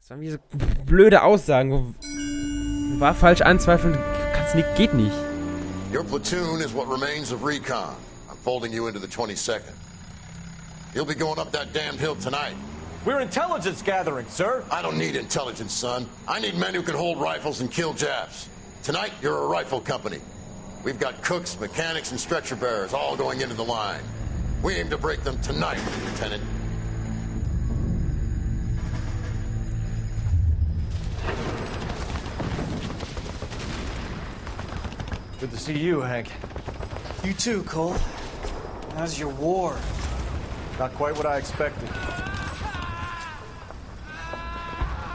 Das waren wie so blöde Aussagen. War falsch anzweifeln. Kannst nicht, geht nicht. Your platoon is what remains of recon. I'm folding you into the 22nd. You'll be going up that damned hill tonight. We're intelligence gathering, sir. I don't need intelligence, son. I need men who can hold rifles and kill Japs. Tonight, you're a rifle company. We've got cooks, mechanics, and stretcher bearers all going into the line. We aim to break them tonight, Lieutenant. Good to see you, Hank. You too, Cole. How's your war? Not quite what I expected.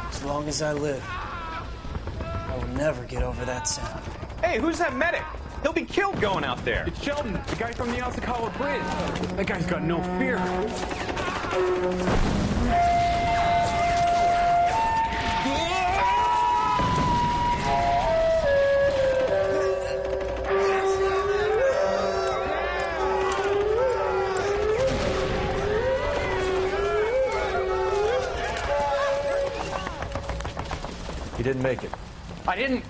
As long as I live, I will never get over that sound. Hey, who's that medic? He'll be killed going out there. It's Sheldon, the guy from the Osakawa Bridge. That guy's got no fear. He didn't make it. I didn't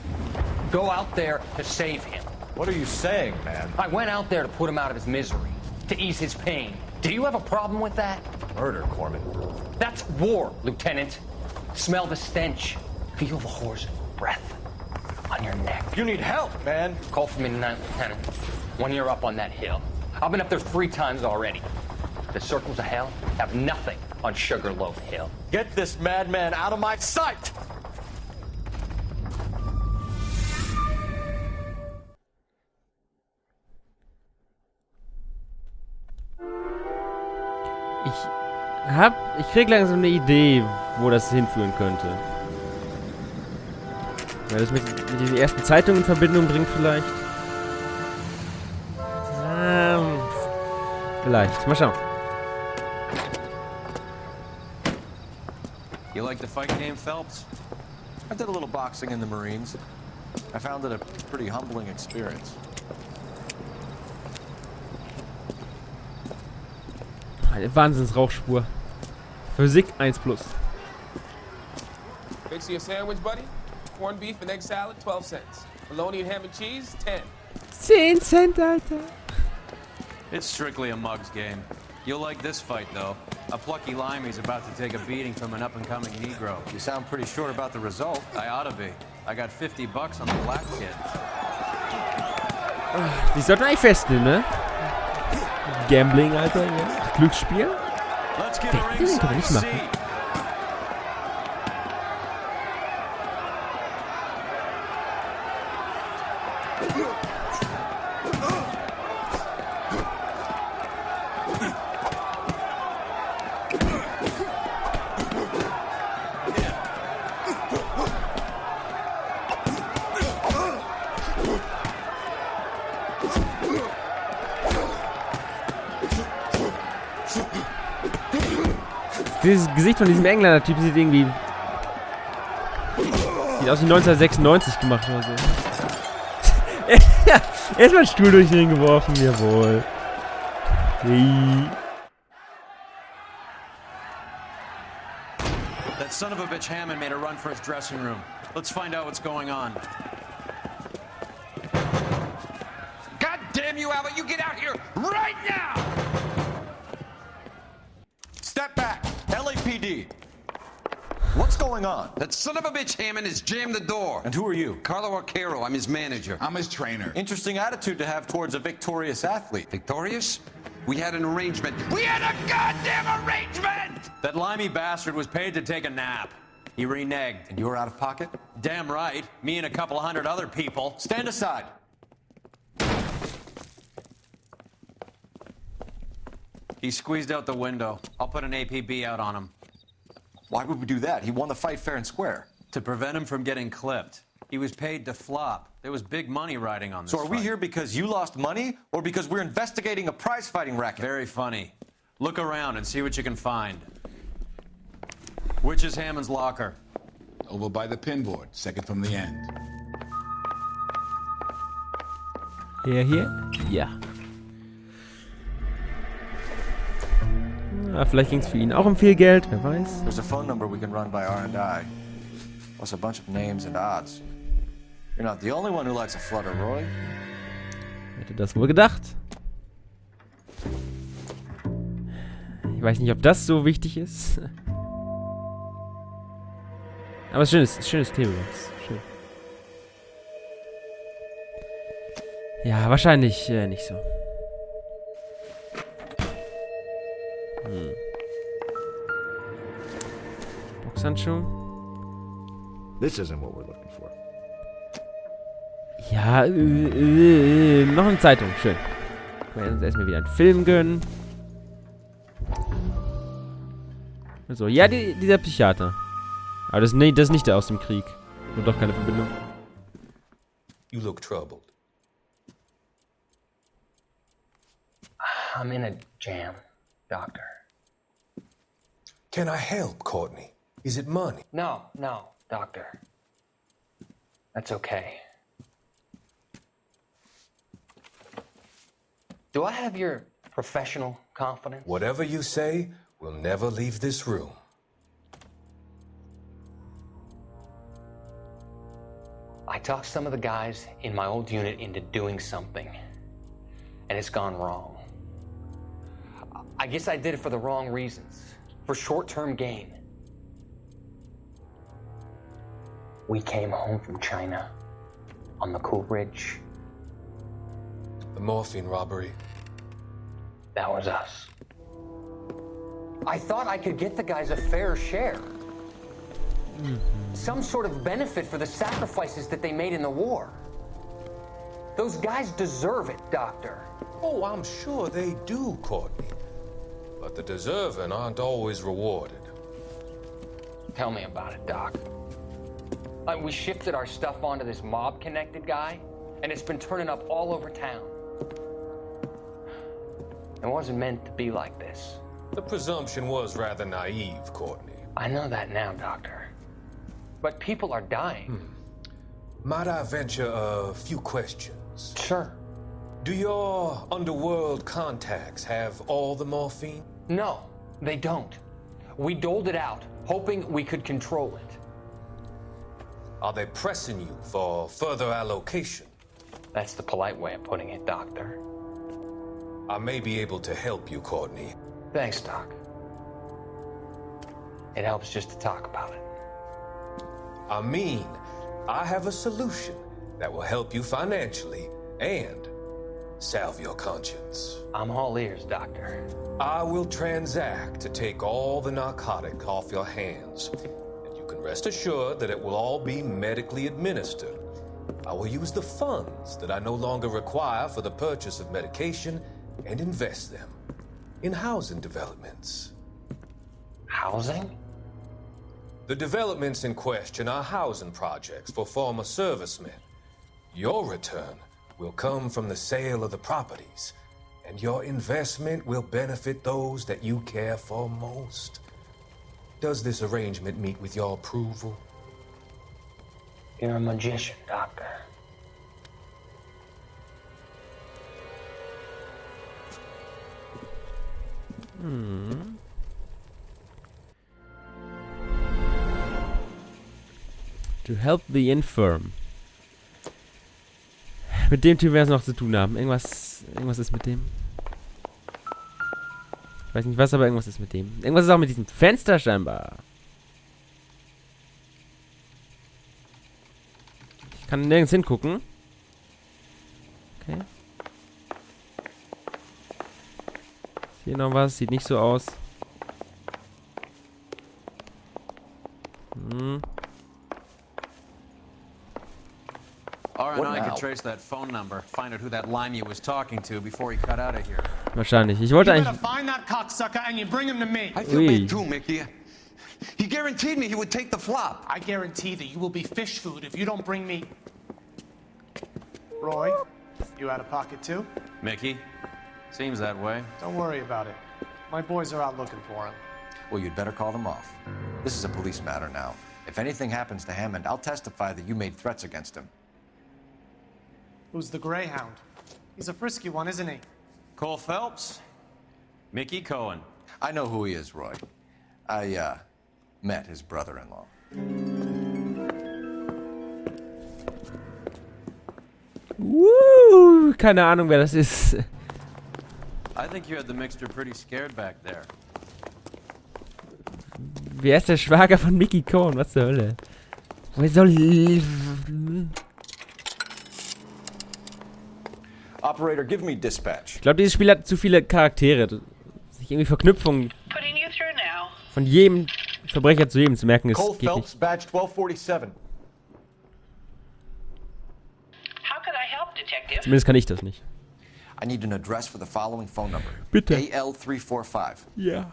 go out there to save him. What are you saying, man? I went out there to put him out of his misery, to ease his pain. Do you have a problem with that? Murder, Corman. That's war, Lieutenant. Smell the stench. Feel the horse's breath on your neck. You need help, man. Call for me tonight, Lieutenant, when you're up on that hill. I've been up there 3 times already. The circles of hell have nothing on Sugarloaf Hill. Get this madman out of my sight! Ich krieg langsam eine Idee, wo das hinführen könnte. Weil das mit diesen ersten Zeitungen in Verbindung bringt vielleicht. Vielleicht. Mal schauen. You like the fight game, Phelps? I did a little boxing in the Marines. I found it a pretty humbling experience. Eine Wahnsinnsrauchspur. Physik 1+. Fix you a sandwich, buddy? Corned beef and egg salad, 12 cents. Bologna and ham and cheese, 10. 10 Cent, Alter. It's strictly a mug's game. You'll like this fight, though. A plucky limey's about to take a beating from an up-and-coming Negro. You sound pretty sure about the result. I ought to be. I got $50 on the black kid. Die sollten eigentlich festnehmen, ne? Gambling, Alter, ja. Glücksspiel? Den können wir nicht machen. Dieses Gesicht von diesem Engländer-Typ sieht irgendwie... Sieht aus wie 1996 gemacht oder so. Ja, erstmal einen Stuhl durch den Ring geworfen, jawohl. Hey. That son of a bitch Hammond made a run for his dressing room. Let's find out what's going on. God damn you, Albert! You get out here right now! Step back! LAPD! What's going on? That son of a bitch Hammond has jammed the door. And who are you? Carlo Arcaro, I'm his manager. I'm his trainer. Interesting attitude to have towards a victorious athlete. Victorious? We had an arrangement. We had a goddamn arrangement! That limey bastard was paid to take a nap. He reneged. And you were out of pocket? Damn right. Me and a couple hundred other people. Stand aside. He squeezed out the window. I'll put an APB out on him. Why would we do that? He won the fight fair and square. To prevent him from getting clipped. He was paid to flop. There was big money riding on this So are we fight. here because you lost money, or because we're investigating a prize-fighting racket? Very funny. Look around and see what you can find. Which is Hammond's locker? Over by the pinboard, second from the end. Hier? Ja. Ja, vielleicht ging es für ihn auch um viel Geld, wer weiß. There's a phone number we can run by R&I, plus a bunch of names and odds. You're not the only one who likes a flutter, Roy. Hätte das wohl gedacht. Ich weiß nicht, ob das so wichtig ist. Aber es ist ein schönes Thema. Schön. Ja, wahrscheinlich nicht so. Boxhandschuh. This isn't what we're looking for. Ja, noch eine Zeitung. Schön. Wir werden uns erstmal wieder einen Film gönnen. So, ja, dieser Psychiater. Aber das ist nicht der aus dem Krieg. Und doch keine Verbindung. You look troubled. I'm in a jam, Doctor. Can I help, Courtney? Is it money? No, Doctor. That's okay. Do I have your professional confidence? Whatever you say, we'll never leave this room. I talked some of the guys in my old unit into doing something, and it's gone wrong. I guess I did it for the wrong reasons, for short-term gain. We came home from China on the Cool Ridge. The morphine robbery. That was us. I thought I could get the guys a fair share. Some sort of benefit for the sacrifices that they made in the war. Those guys deserve it, Doctor. Oh, I'm sure they do, Courtney. But the deserving aren't always rewarded. Tell me about it, Doc. We shifted our stuff onto this mob-connected guy, and it's been turning up all over town. It wasn't meant to be like this. The presumption was rather naive, Courtney. I know that now, Doctor. But people are dying. Might I venture a few questions? Sure. Do your underworld contacts have all the morphine? No, they don't. We doled it out, hoping we could control it. Are they pressing you for further allocation? That's the polite way of putting it, Doctor. I may be able to help you, Courtney. Thanks, Doc. It helps just to talk about it. I mean, I have a solution that will help you financially and salve your conscience. I'm all ears, Doctor. I will transact to take all the narcotic off your hands, and you can rest assured that it will all be medically administered. I will use the funds that I no longer require for the purchase of medication and invest them in housing developments. Housing? The developments in question are housing projects for former servicemen. Your return will come from the sale of the properties, and your investment will benefit those that you care for most. Does this arrangement meet with your approval? You're a magician, Doctor. To help the infirm. Mit dem Typ werden es noch zu tun haben. Irgendwas ist mit dem. Ich weiß nicht was, aber irgendwas ist mit dem. Irgendwas ist auch mit diesem Fenster scheinbar. Ich kann nirgends hingucken. Okay. Ist hier noch was? Sieht nicht so aus. R&I could trace that phone number, find out who that limey was talking to before he cut out of here. Wahrscheinlich. Ich wollte eigentlich... Find that cocksucker and you bring him to me. I feel bad too, Mickey. He guaranteed me he would take the flop. I guarantee that you will be fish food if you don't bring me... Roy, you out of pocket too? Mickey? Seems that way. Don't worry about it. My boys are out looking for him. Well, you'd better call them off. This is a police matter now. If anything happens to Hammond, I'll testify that you made threats against him. Who's the Greyhound? He's a frisky one, isn't he? Cole Phelps? Mickey Cohen. I know who he is, Roy. I, met his brother-in-law. Keine Ahnung, wer das ist. I think you had the mixture pretty scared back there. Wer ist der Schwager von Mickey Cohen? Was zur Hölle? Woher soll... Operator, give me dispatch. Ich glaube, dieses Spiel hat zu viele Charaktere. Sich irgendwie Verknüpfungen von jedem Verbrecher zu jedem zu merken, ist geht nicht. Badge 1247. Zumindest kann ich das nicht. I need an address for the following phone number. Bitte. AL345. Ja.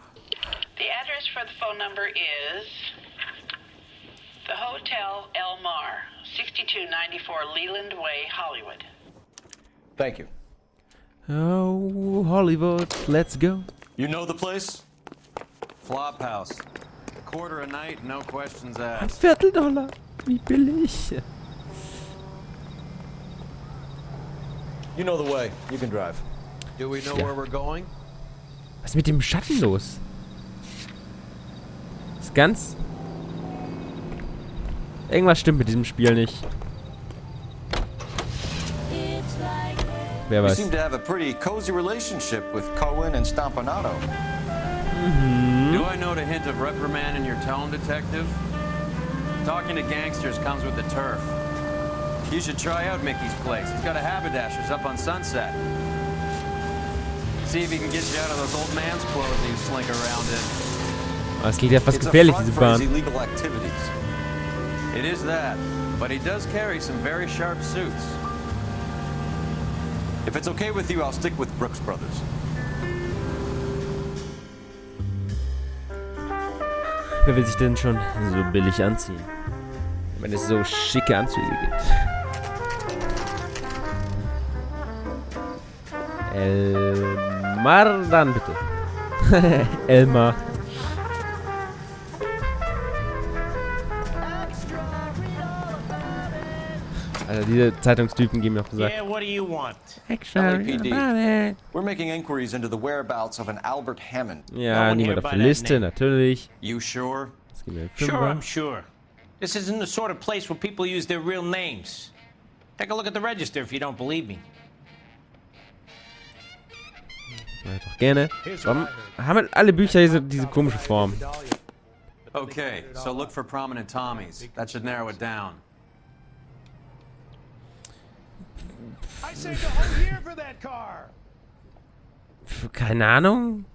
The address for the phone number is the Hotel El Mar, 6294 Leland Way, Hollywood. Thank you. Oh, Hollywood, let's go. You know the place? Flophouse. $1/4 a night, no questions Ein asked. $1/4. Wie billig. You know the way. You can drive. Do we know where we're going? Was ist mit dem Schatten los? Ist ganz... Irgendwas stimmt mit diesem Spiel nicht. Wer You weiß. seem to have a pretty cozy relationship with Cohen and Stompanato. Do I note a hint of reprimand in your tone, detective? Talking to gangsters comes with the turf. You should try out Mickey's place. He's got a haberdasher's up on Sunset. See if he can get you out of those old man's clothes you slink around in. Es geht ja fast gefährlich, diese Bahn. Illegal activities. It is that, but he does carry some very sharp suits. If it's okay with you, I'll stick with Brooks Brothers. Wer will sich denn schon so billig anziehen? Wenn es so schicke Anzüge gibt. Elmar, dann bitte. Elmar. Also diese Zeitungstypen geben mir auf den Sack. Yeah, what do you want? LAPD. We're making inquiries into the whereabouts of an Albert Hammond. Ja, niemand auf der Liste, natürlich. You sure? Das geht mir Sure, Fünfer. I'm sure. This isn't the sort of place where people use their real names. Take a look at the register if you don't believe me. Das mache ich doch gerne. Warum haben alle Bücher diese komische Form? Okay, so look for prominent Tommies. That should narrow it down. I saved a whole year for that car. Keine Ahnung.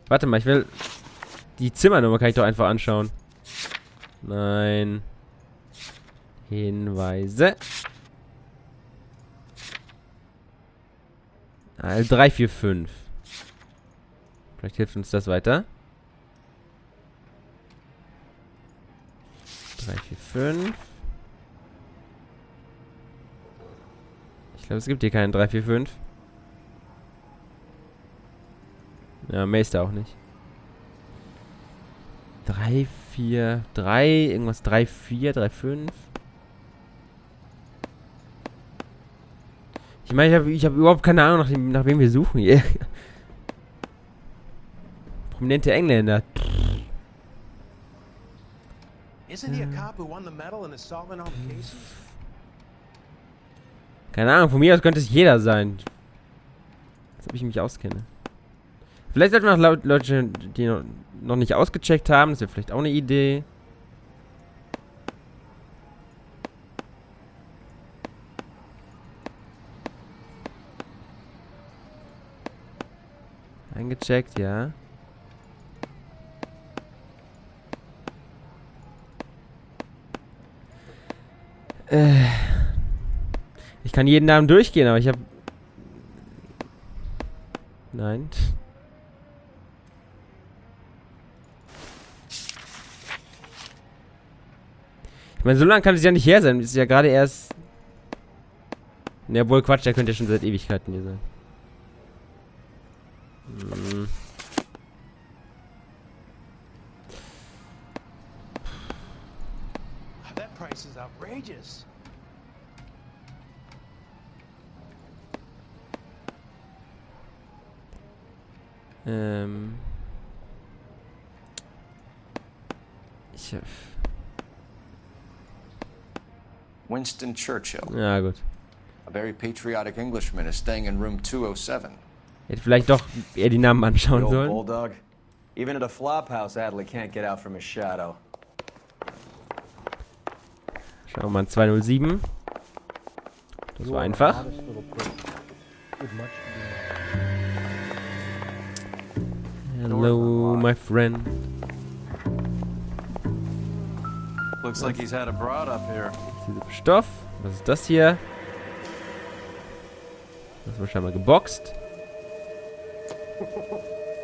Warte mal, ich will... Die Zimmernummer kann ich doch einfach anschauen. Nein. Hinweise. 3, 4, 5. Vielleicht hilft uns das weiter. 3, 4, 5. Ich glaube, es gibt hier keinen 3, 4, 5. Ja, mehr ist da auch nicht. 3, 4, 3, irgendwas 3, 4, 3, 5. Ich meine, ich hab überhaupt keine Ahnung, nach wem wir suchen hier. Prominente Engländer. Isn't he a cop who won the medal and is solving all the cases? Keine Ahnung, von mir aus könnte es jeder sein. Als ob ich mich auskenne. Vielleicht sollten wir noch Leute, die noch nicht ausgecheckt haben. Das wäre vielleicht auch eine Idee. Eingecheckt, ja. Ich kann jeden Namen durchgehen, aber ich habe... Nein. Ich meine, so lange kann es ja nicht her sein. Es ist ja gerade erst... Ne, wohl Quatsch, der könnte ja schon seit Ewigkeiten hier sein. Hm. That price is outrageous. Winston Churchill. Ja, gut. A very patriotic Englishman is staying in room 207. Hätte vielleicht doch eher die Namen anschauen The old sollen. bulldog. Even at a flophouse, Adley can't get out from his shadow. Schauen wir mal 207. Das war einfach. Hello, my friend. Looks like he's had a broad up here. Stoff. Was ist das hier? Das ist wahrscheinlich mal geboxt.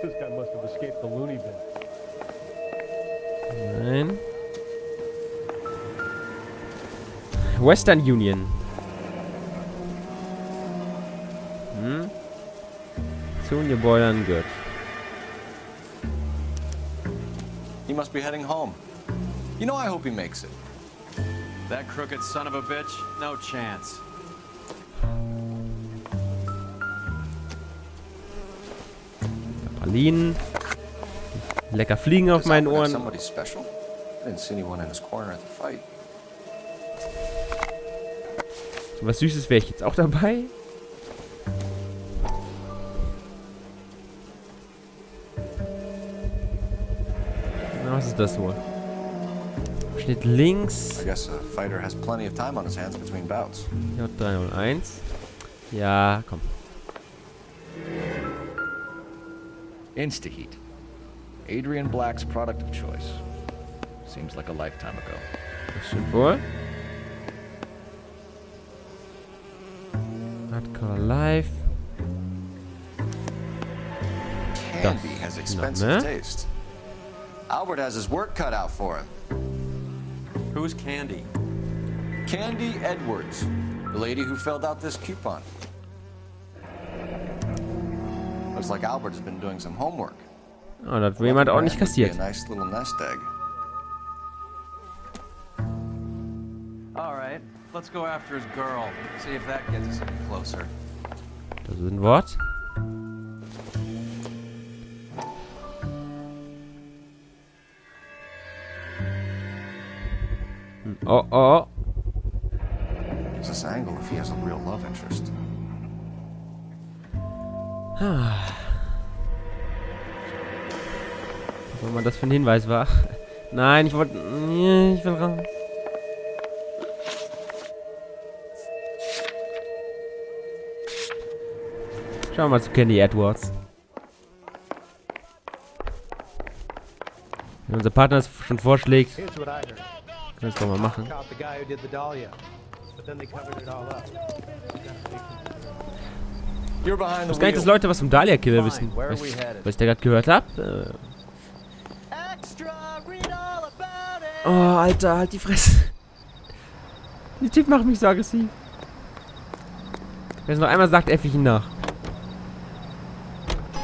This guy must have escaped the loony bin. Nein. Western Union. Junior Boilern, good. He must be heading home. You know, I hope he makes it. That crooked son of a bitch, no chance. Pralinen. Lecker fliegen auf meinen Ohren. Somebody special? I didn't see anyone in his corner at the fight. So was Süßes wäre ich jetzt auch dabei. Na, was ist das wohl? Steht links. I guess a fighter has plenty of time on his hands between bouts. J301. Ja, komm. Instaheat. Adrian Black's product of choice. Seems like a lifetime ago. Das stimmt wohl. Hardcore Life. Candy has expensive taste. Albert has his work cut out for him. Who's Candy? Candy Edwards, the lady who filled out this coupon. Looks like Albert has been doing some homework. Oh, das hat jemand auch nicht kassiert. A nice little nest egg. All right, let's go after his girl. See if that gets us any closer. Das ist ein Wort. Oh, oh. Gives us an angle if he has a real love interest. Was auch immer das für ein Hinweis war. Nein, ich wollte... Ich will raus. Schauen wir mal zu Candy Edwards. Wenn unser Partner es schon vorschlägt, können wir es doch mal machen. Ich weiß gar nicht, dass Leute was vom Dahlia-Killer wissen. Was ich da gerade gehört habe. Oh, Alter, halt die Fresse. Die Typ macht mich so aggressiv. Wenn es noch einmal sagt, äffe ich ihn nach.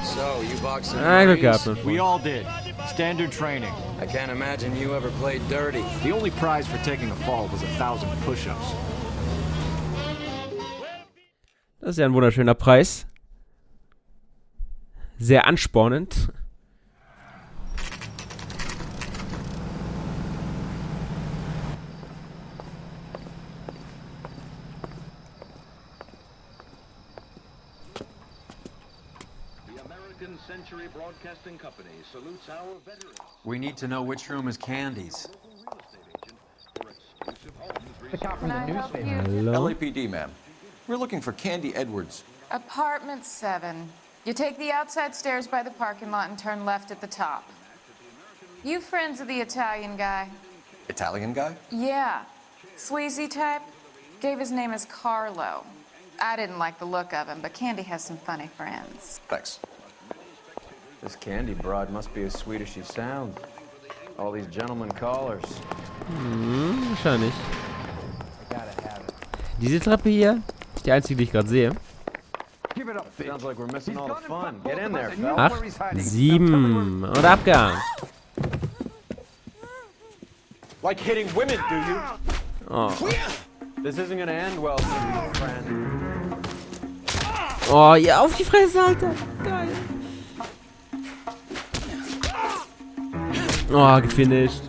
So, you boxing Glück gehabt. We all did. Standard training. I can't imagine you ever played dirty. The only prize for taking a fall was 1,000 push-ups. Das ist ja ein wunderschöner Preis. Sehr anspornend. We need to know which room is Candy's. Hello? LAPD, ma'am. We're looking for Candy Edwards. Apartment 7. You take the outside stairs by the parking lot and turn left at the top. You friends of the Italian guy? Italian guy? Yeah. Sleazy type? Gave his name as Carlo. I didn't like the look of him, but Candy has some funny friends. Thanks. This Candy broad must be as sweet as she sounds. All these gentlemen callers. Wahrscheinlich. Diese Treppe hier ist die einzige, die ich gerade sehe. Sounds like we're missing all the fun. Get in there, fella. 8, 7 und Abgang. Like hitting women, do you? Oh. This isn't gonna end well, friend. Oh, ja, auf die Fresse, Alter. Geil. Oh, gefinisht.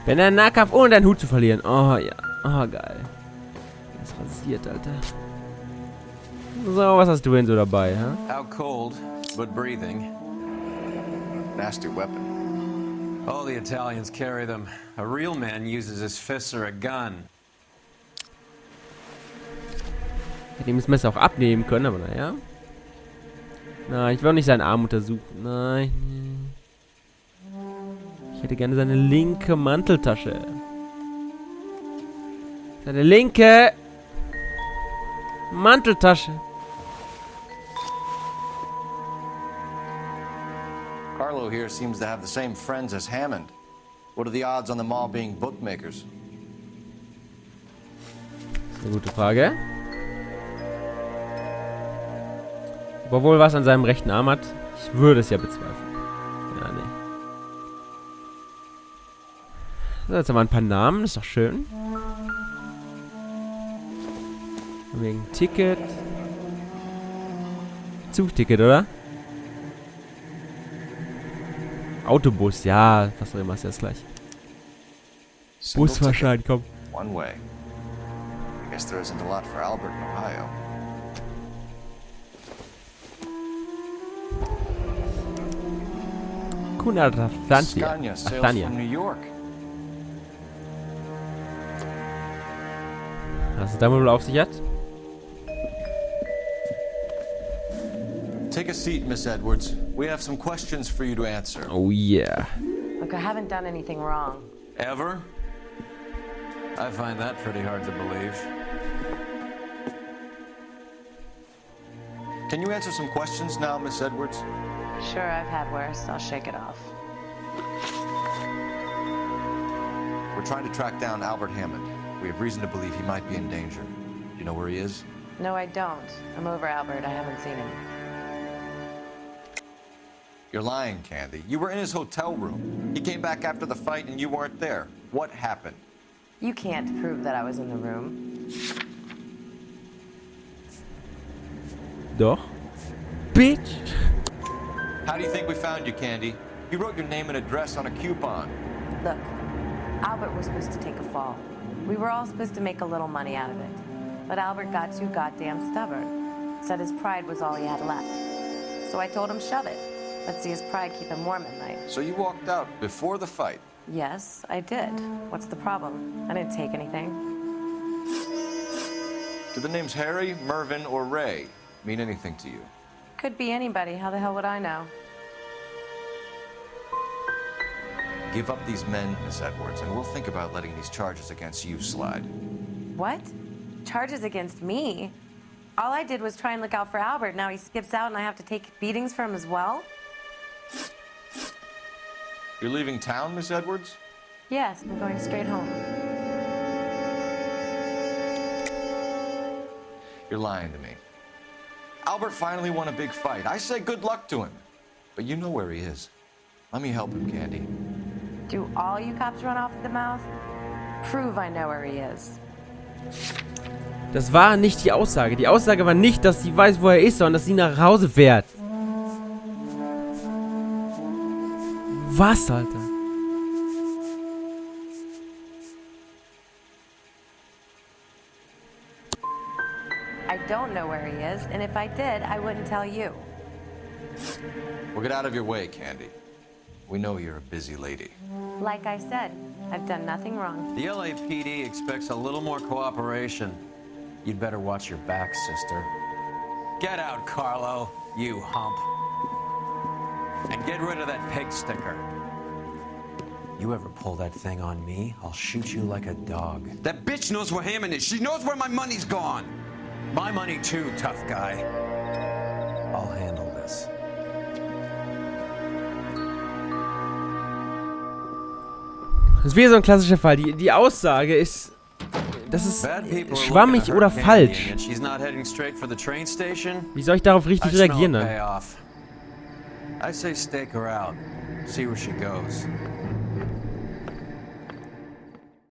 Wenn er Nahkampf ohne deinen Hut zu verlieren. Oh ja. Oh geil. Das rasiert, Alter. So, was hast du denn so dabei, hä? Out cold, but breathing. Nasty weapon. All the Italians carry them. A real man uses his fists or a gun. Hätte ihm das Messer auch abnehmen können, aber naja. Nein, ich will auch nicht seinen Arm untersuchen. Nein. Ich hätte gerne seine linke Manteltasche. Seine linke Manteltasche. Carlo here seems to have the same friends as Hammond. What are the odds on them all being bookmakers? Das ist eine gute Frage. Ob er wohl was an seinem rechten Arm hat, ich würde es ja bezweifeln. Ja, nee. So, jetzt haben wir ein paar Namen, ist doch schön. Wegen Ticket. Zugticket, oder? Autobus, ja, was auch immer, ist jetzt gleich. Busfahrschein, komm. One way. I guess there isn't a lot for Albert in Ohio. Scania sails from New York. Was es damit wohl auf sich hat? Take a seat, Miss Edwards. We have some questions for you to answer. Oh yeah. Look, I haven't done anything wrong. Ever? I find that pretty hard to believe. Can you answer some questions now, Miss Edwards? Sure, I've had worse. I'll shake it off. We're trying to track down Albert Hammond. We have reason to believe he might be in danger. Do you know where he is? No, I don't. I'm over Albert. I haven't seen him. You're lying, Candy. You were in his hotel room. He came back after the fight and you weren't there. What happened? You can't prove that I was in the room. Doch. Bitch! How do you think we found you, Candy? You wrote your name and address on a coupon. Look, Albert was supposed to take a fall. We were all supposed to make a little money out of it. But Albert got too goddamn stubborn. Said his pride was all he had left. So I told him shove it. Let's see his pride keep him warm at night. So you walked out before the fight? Yes, I did. What's the problem? I didn't take anything. Do the names Harry, Mervyn, or Ray mean anything to you? Could be anybody. How the hell would I know? Give up these men, Miss Edwards, and we'll think about letting these charges against you slide. What? Charges against me? All I did was try and look out for Albert. Now he skips out and I have to take beatings for him as well? You're leaving town, Miss Edwards? Yes, I'm going straight home. You're lying to me. Albert finally won a big fight. I say good luck to him. But you know where he is. Let me help him, Candy. Do all you cops run off at the mouth? Prove I know where he is. Das war nicht die Aussage. Die Aussage war nicht, dass sie weiß, wo er ist, sondern dass sie nach Hause fährt. Was, Alter? I don't know where he is, and if I did, I wouldn't tell you. Well, get out of your way, Candy. We know you're a busy lady. Like I said, I've done nothing wrong. The LAPD expects a little more cooperation. You'd better watch your back, sister. Get out, Carlo, you hump. And get rid of that pig sticker. You ever pull that thing on me, I'll shoot you like a dog. That bitch knows where Hammond is. She knows where my money's gone. My money too, tough guy. I'll handle this. Das ist wieder so ein klassischer Fall. Die Aussage ist... Das ist schwammig oder falsch. Wie soll ich darauf richtig reagieren dann? I say stake her out. See where she goes.